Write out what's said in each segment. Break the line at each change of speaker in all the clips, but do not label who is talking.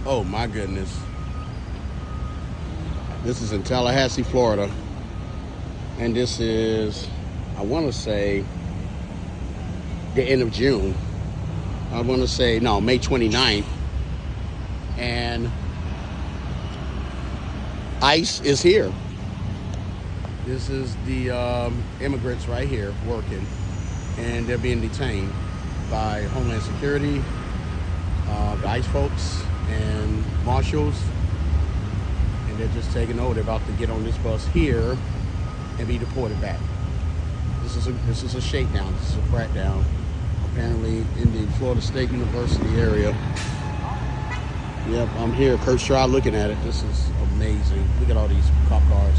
Oh my goodness. This is in Tallahassee, Florida. And this is, I want to say, the end of June. I want to say, no, May 29th. And ICE is here. This is the immigrants right here working. And they're being detained by Homeland Security, the ICE folks, and marshals. And they're just taking over. They're about to get on this bus here and be deported back. This is a shakedown. This is a crackdown. Apparently in the Florida State University area. Yep, I'm here. Kurt Stroud looking at it. This is amazing. Look at all these cop cars.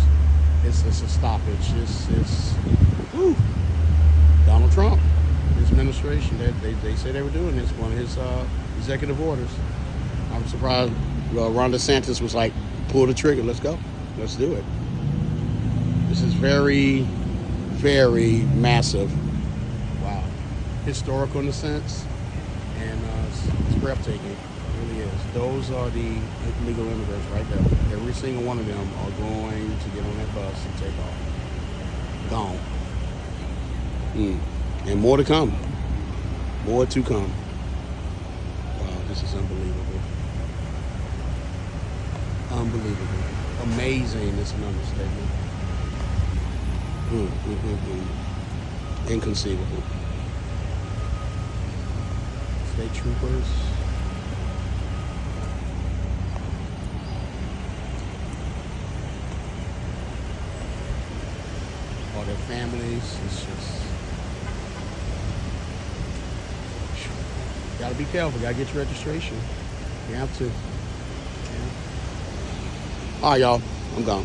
It's a stoppage. It's whew. Donald Trump, his administration, they say they were doing this. One of his executive orders. I'm surprised Ron DeSantis was like, pull the trigger, let's go. Let's do it. This is very, very massive. Wow. Historical in a sense. And it's breathtaking. It really is. Those are the illegal immigrants right there. Every single one of them are going to get on that bus and take off. Gone. And more to come. More to come. Wow, this is unbelievable. Unbelievable. Amazing is an understatement. Inconceivable. State troopers. All their families. It's just... Gotta be careful. Gotta get your registration. You have to. Yeah. All right, y'all. I'm gone.